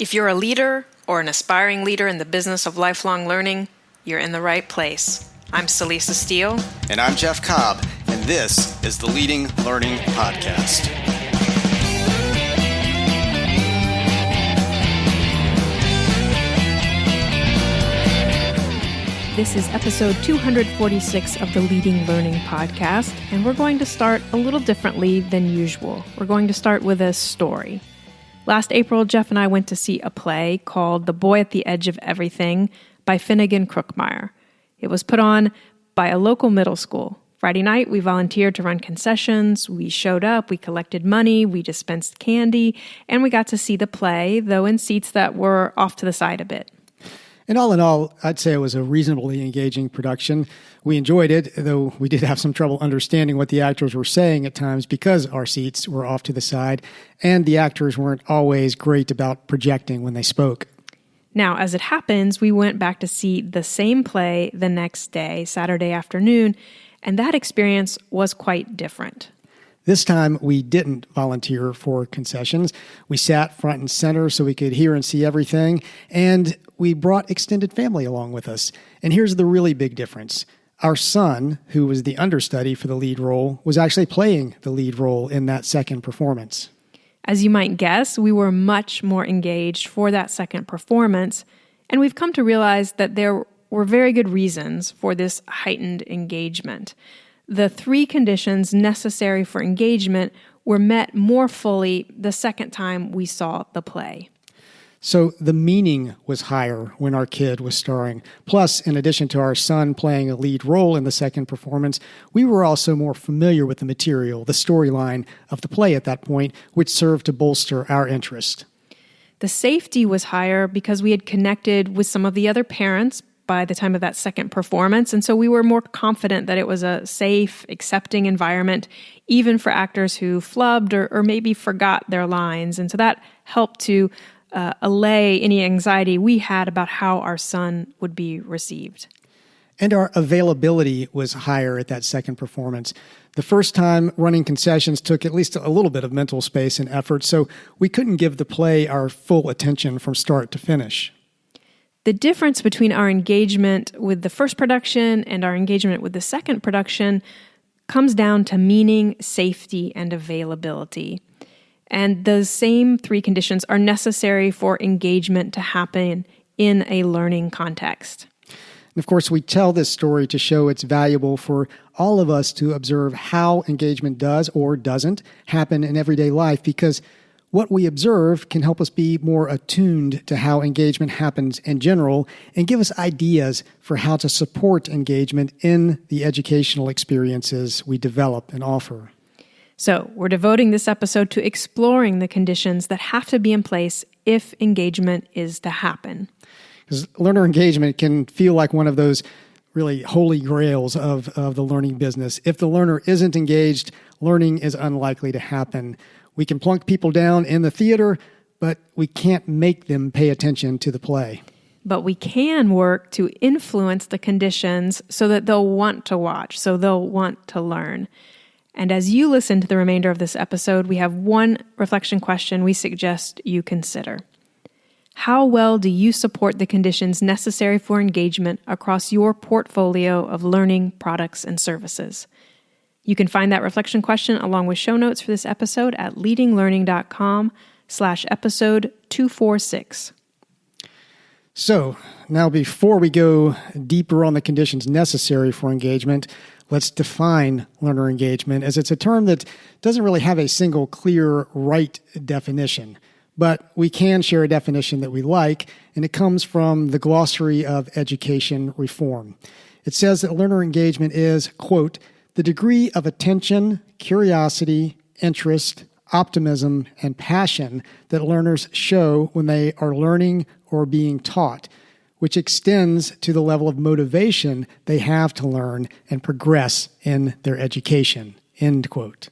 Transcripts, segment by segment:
If you're a leader or an aspiring leader in the business of lifelong learning, you're in the right place. I'm Celisa Steele. And I'm Jeff Cobb, and this is the Leading Learning Podcast. This is episode 246 of the Leading Learning Podcast, and we're going to start a little differently than usual. We're going to start with a story. Last April, Jeff and I went to see a play called The Boy at the Edge of Everything by Finnegan Crookmeyer. It was put on by a local middle school. Friday night, we volunteered to run concessions. We showed up, we collected money, we dispensed candy, and we got to see the play, though in seats that were off to the side a bit. And all in all, I'd say it was a reasonably engaging production. We enjoyed it, though we did have some trouble understanding what the actors were saying at times because our seats were off to the side, and the actors weren't always great about projecting when they spoke. Now, as it happens, we went back to see the same play the next day, Saturday afternoon, and that experience was quite different. This time, we didn't volunteer for concessions. We sat front and center so we could hear and see everything, and we brought extended family along with us. And here's the really big difference. Our son, who was the understudy for the lead role, was actually playing the lead role in that second performance. As you might guess, we were much more engaged for that second performance, and we've come to realize that there were very good reasons for this heightened engagement. The three conditions necessary for engagement were met more fully the second time we saw the play. So the meaning was higher when our kid was starring. Plus, in addition to our son playing a lead role in the second performance, we were also more familiar with the material, the storyline of the play at that point, which served to bolster our interest. The safety was higher because we had connected with some of the other parents by the time of that second performance, and so we were more confident that it was a safe, accepting environment, even for actors who flubbed or maybe forgot their lines. And so that helped to allay any anxiety we had about how our son would be received. And our availability was higher at that second performance. The first time, running concessions took at least a little bit of mental space and effort, so we couldn't give the play our full attention from start to finish. The difference between our engagement with the first production and our engagement with the second production comes down to meaning, safety, and availability. And those same three conditions are necessary for engagement to happen in a learning context. And of course, we tell this story to show it's valuable for all of us to observe how engagement does or doesn't happen in everyday life, because what we observe can help us be more attuned to how engagement happens in general and give us ideas for how to support engagement in the educational experiences we develop and offer. So, we're devoting this episode to exploring the conditions that have to be in place if engagement is to happen. Because learner engagement can feel like one of those really holy grails of the learning business. If the learner isn't engaged, learning is unlikely to happen. We can plunk people down in the theater, but we can't make them pay attention to the play. But we can work to influence the conditions so that they'll want to watch, so they'll want to learn. And as you listen to the remainder of this episode, we have one reflection question we suggest you consider. How well do you support the conditions necessary for engagement across your portfolio of learning products and services? You can find that reflection question along with show notes for this episode at leadinglearning.com/episode 246. So now before we go deeper on the conditions necessary for engagement, let's define learner engagement, as it's a term that doesn't really have a single clear right definition. But we can share a definition that we like, and it comes from the Glossary of Education Reform. It says that learner engagement is, quote, the degree of attention, curiosity, interest, optimism, and passion that learners show when they are learning or being taught, which extends to the level of motivation they have to learn and progress in their education, end quote.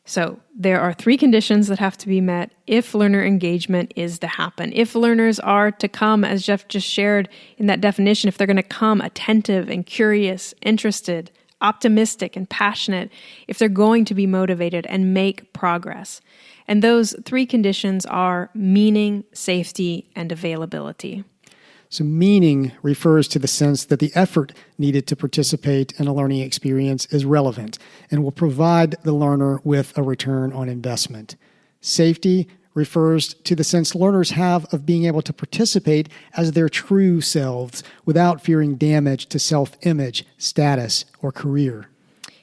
So there are three conditions that have to be met if learner engagement is to happen. If learners are to come, as Jeff just shared in that definition, if they're going to come attentive and curious, interested, optimistic and passionate, if they're going to be motivated and make progress. And those three conditions are meaning, safety, and availability. So meaning refers to the sense that the effort needed to participate in a learning experience is relevant and will provide the learner with a return on investment. Safety refers to the sense learners have of being able to participate as their true selves without fearing damage to self-image, status, or career.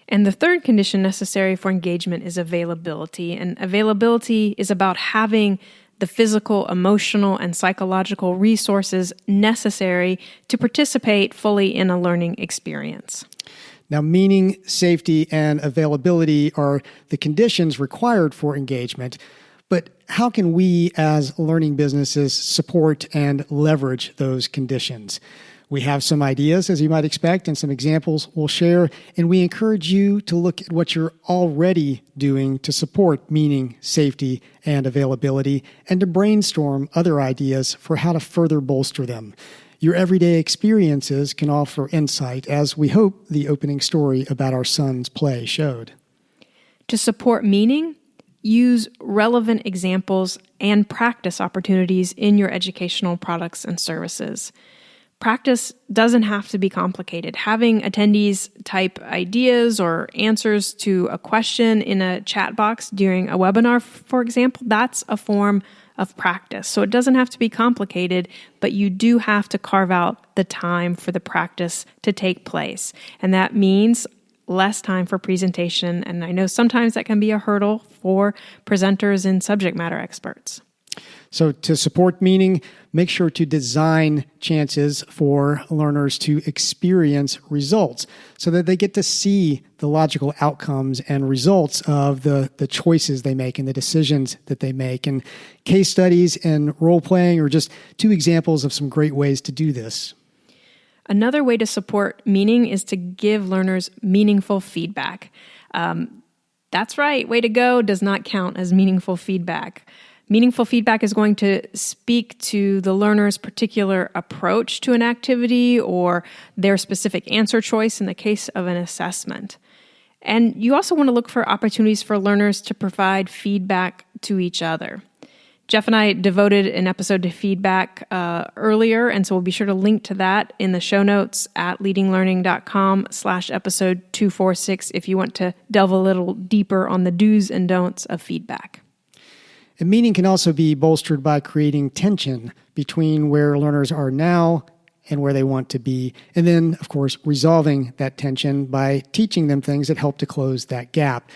And the third condition necessary for engagement is availability. And availability is about having the physical, emotional, and psychological resources necessary to participate fully in a learning experience. Now, meaning, safety, and availability are the conditions required for engagement. But how can we as learning businesses support and leverage those conditions? We have some ideas, as you might expect, and some examples we'll share, and we encourage you to look at what you're already doing to support meaning, safety, and availability, and to brainstorm other ideas for how to further bolster them. Your everyday experiences can offer insight, as we hope the opening story about our son's play showed. To support meaning, use relevant examples and practice opportunities in your educational products and services. Practice doesn't have to be complicated. Having attendees type ideas or answers to a question in a chat box during a webinar, for example, that's a form of practice. So it doesn't have to be complicated, but you do have to carve out the time for the practice to take place. And that means less time for presentation. And I know sometimes that can be a hurdle for presenters and subject matter experts. So to support meaning, make sure to design chances for learners to experience results so that they get to see the logical outcomes and results of the choices they make and the decisions that they make. And case studies and role-playing are just two examples of some great ways to do this. Another way to support meaning is to give learners meaningful feedback. That's right, way to go does not count as meaningful feedback. Meaningful feedback is going to speak to the learner's particular approach to an activity or their specific answer choice in the case of an assessment. And you also want to look for opportunities for learners to provide feedback to each other. Jeff and I devoted an episode to feedback earlier, and so we'll be sure to link to that in the show notes at leadinglearning.com/episode 246 if you want to delve a little deeper on the do's and don'ts of feedback. And meaning can also be bolstered by creating tension between where learners are now and where they want to be. And then, of course, resolving that tension by teaching them things that help to close that gap.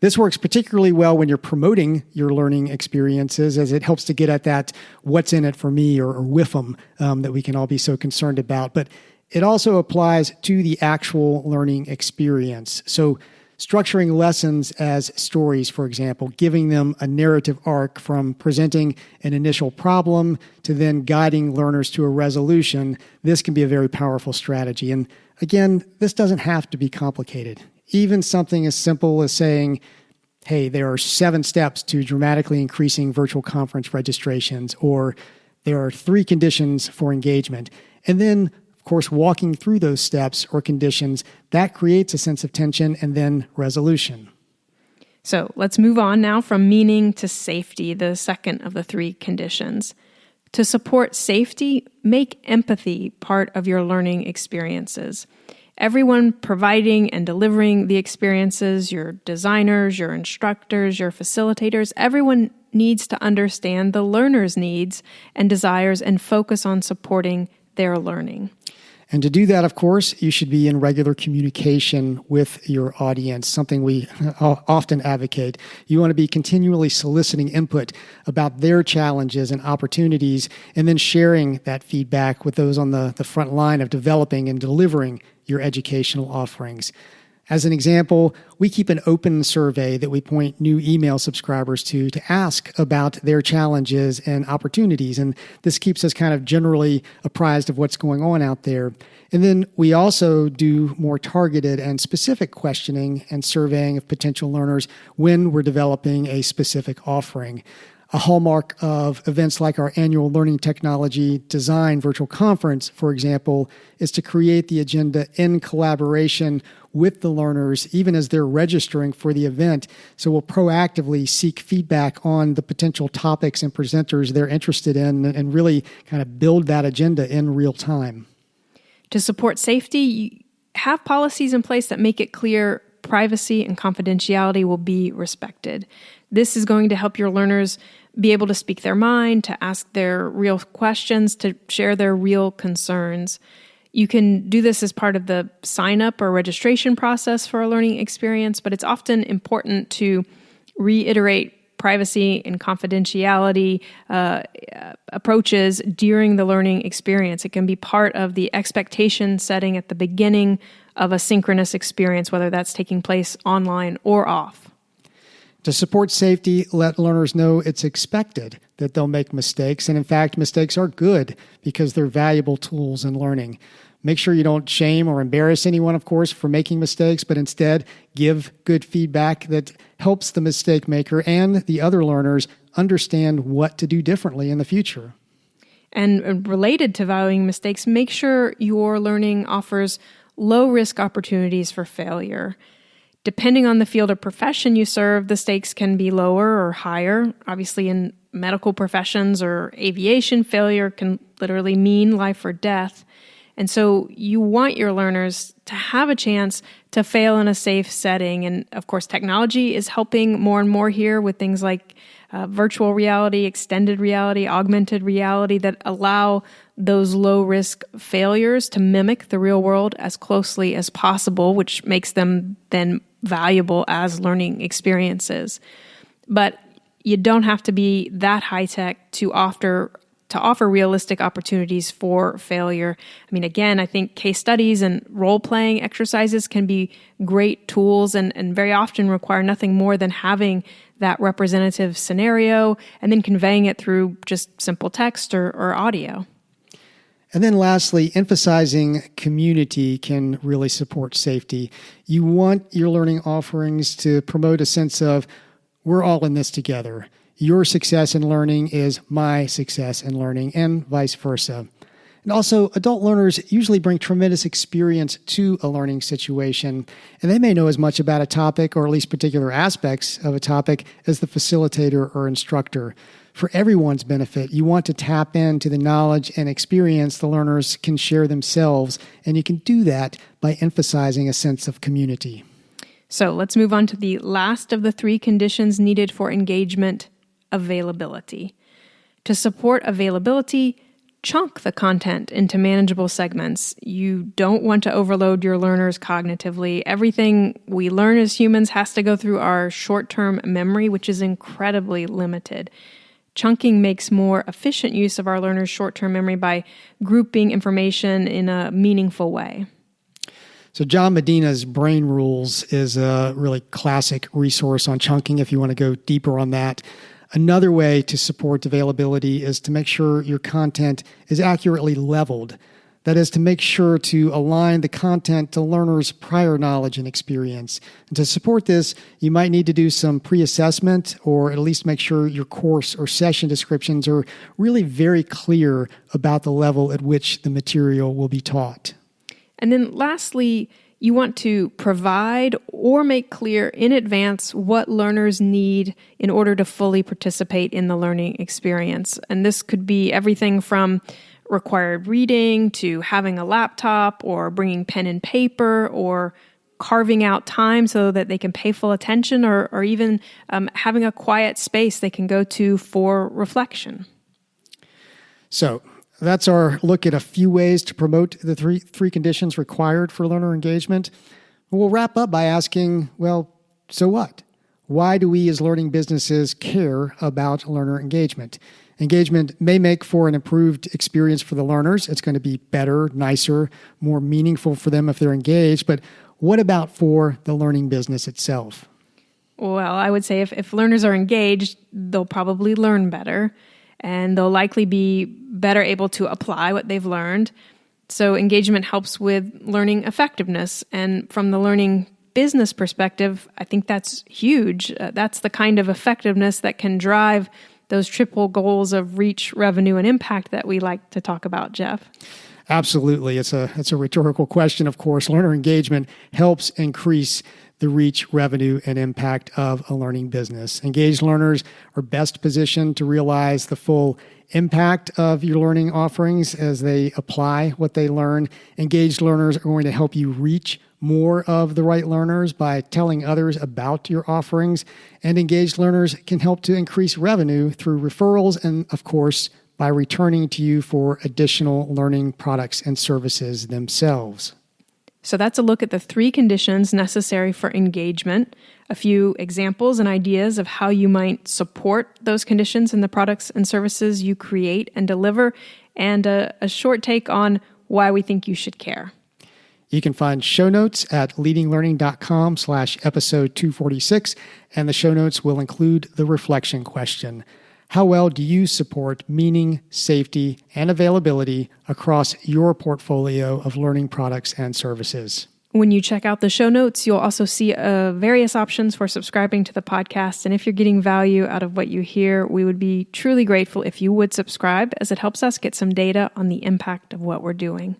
This works particularly well when you're promoting your learning experiences, as it helps to get at that what's in it for me or WIFM that we can all be so concerned about. But it also applies to the actual learning experience. So structuring lessons as stories, for example, giving them a narrative arc from presenting an initial problem to then guiding learners to a resolution, this can be a very powerful strategy. And again, this doesn't have to be complicated. Even something as simple as saying, hey, there are 7 steps to dramatically increasing virtual conference registrations, or there are 3 conditions for engagement. And then of course, walking through those steps or conditions, that creates a sense of tension and then resolution. So let's move on now from meaning to safety, the second of the 3 conditions. To support safety, make empathy part of your learning experiences. Everyone providing and delivering the experiences, your designers, your instructors, your facilitators, everyone needs to understand the learner's needs and desires and focus on supporting their learning. And to do that, of course, you should be in regular communication with your audience, something we often advocate. You want to be continually soliciting input about their challenges and opportunities, and then sharing that feedback with those on the front line of developing and delivering your educational offerings. As an example, we keep an open survey that we point new email subscribers to ask about their challenges and opportunities. And this keeps us kind of generally apprised of what's going on out there. And then we also do more targeted and specific questioning and surveying of potential learners when we're developing a specific offering. A hallmark of events like our annual Learning Technology Design virtual conference, for example, is to create the agenda in collaboration with the learners, even as they're registering for the event. So we'll proactively seek feedback on the potential topics and presenters they're interested in and really kind of build that agenda in real time. To support safety, you have policies in place that make it clear privacy and confidentiality will be respected. This is going to help your learners be able to speak their mind, to ask their real questions, to share their real concerns. You can do this as part of the sign-up or registration process for a learning experience, but it's often important to reiterate privacy and confidentiality approaches during the learning experience. It can be part of the expectation setting at the beginning of a synchronous experience, whether that's taking place online or off. To support safety, let learners know it's expected that they'll make mistakes. And in fact, mistakes are good because they're valuable tools in learning. Make sure you don't shame or embarrass anyone, of course, for making mistakes, but instead give good feedback that helps the mistake maker and the other learners understand what to do differently in the future. And related to valuing mistakes, make sure your learning offers low-risk opportunities for failure. Depending on the field or profession you serve, the stakes can be lower or higher. Obviously, in medical professions or aviation, failure can literally mean life or death. And so you want your learners to have a chance to fail in a safe setting. And of course, technology is helping more and more here with things like virtual reality, extended reality, augmented reality that allow those low-risk failures to mimic the real world as closely as possible, which makes them then valuable as learning experiences. But you don't have to be that high-tech to offer realistic opportunities for failure. I mean, again, I think case studies and role-playing exercises can be great tools and very often require nothing more than having that representative scenario and then conveying it through just simple text or audio. And then lastly, emphasizing community can really support safety. You want your learning offerings to promote a sense of, we're all in this together. Your success in learning is my success in learning, and vice versa. And also, adult learners usually bring tremendous experience to a learning situation, and they may know as much about a topic, or at least particular aspects of a topic, as the facilitator or instructor. For everyone's benefit, you want to tap into the knowledge and experience the learners can share themselves, and you can do that by emphasizing a sense of community. So let's move on to the last of the 3 conditions needed for engagement: availability. To support availability, chunk the content into manageable segments. You don't want to overload your learners cognitively. Everything we learn as humans has to go through our short-term memory, which is incredibly limited. Chunking makes more efficient use of our learners' short-term memory by grouping information in a meaningful way. So John Medina's Brain Rules is a really classic resource on chunking if you want to go deeper on that. Another way to support availability is to make sure your content is accurately leveled. That is, to make sure to align the content to learners' prior knowledge and experience. And to support this, you might need to do some pre-assessment, or at least make sure your course or session descriptions are really very clear about the level at which the material will be taught. And then lastly, you want to provide or make clear in advance what learners need in order to fully participate in the learning experience. And this could be everything from required reading to having a laptop or bringing pen and paper or carving out time so that they can pay full attention or even having a quiet space they can go to for reflection. So that's our look at a few ways to promote the three conditions required for learner engagement. We'll wrap up by asking, well, so what? Why do we as learning businesses care about learner engagement? Engagement may make for an improved experience for the learners. It's going to be better, nicer, more meaningful for them if they're engaged. But what about for the learning business itself? Well, I would say if learners are engaged, they'll probably learn better, and they'll likely be better able to apply what they've learned. So engagement helps with learning effectiveness. And from the learning business perspective, I think that's huge. That's the kind of effectiveness that can drive those triple goals of reach, revenue, and impact that we like to talk about, Jeff? Absolutely. It's a rhetorical question, of course. Learner engagement helps increase the reach, revenue, and impact of a learning business. Engaged learners are best positioned to realize the full impact of your learning offerings as they apply what they learn. Engaged learners are going to help you reach more of the right learners by telling others about your offerings. And engaged learners can help to increase revenue through referrals and, of course, by returning to you for additional learning products and services themselves. So that's a look at the 3 conditions necessary for engagement, a few examples and ideas of how you might support those conditions in the products and services you create and deliver, and a short take on why we think you should care. You can find show notes at leadinglearning.com/episode 246, and the show notes will include the reflection question. How well do you support meaning, safety, and availability across your portfolio of learning products and services? When you check out the show notes, you'll also see various options for subscribing to the podcast. And if you're getting value out of what you hear, we would be truly grateful if you would subscribe, as it helps us get some data on the impact of what we're doing.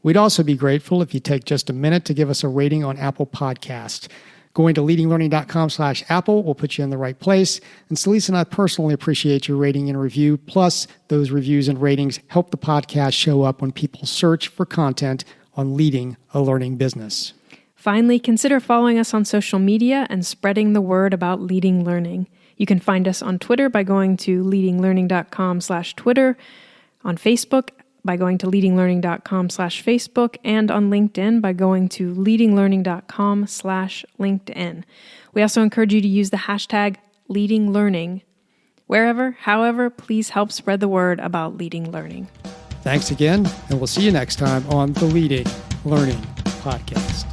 We'd also be grateful if you take just a minute to give us a rating on Apple Podcasts. Going to leadinglearning.com/Apple will put you in the right place. And Celise and I personally appreciate your rating and review. Plus, those reviews and ratings help the podcast show up when people search for content on leading a learning business. Finally, consider following us on social media and spreading the word about Leading Learning. You can find us on Twitter by going to leadinglearning.com/Twitter, on Facebook by going to leadinglearning.com/Facebook, and on LinkedIn by going to leadinglearning.com/LinkedIn. We also encourage you to use the hashtag #LeadingLearning. Wherever, however, please help spread the word about leading learning. Thanks again, and we'll see you next time on the Leading Learning Podcast.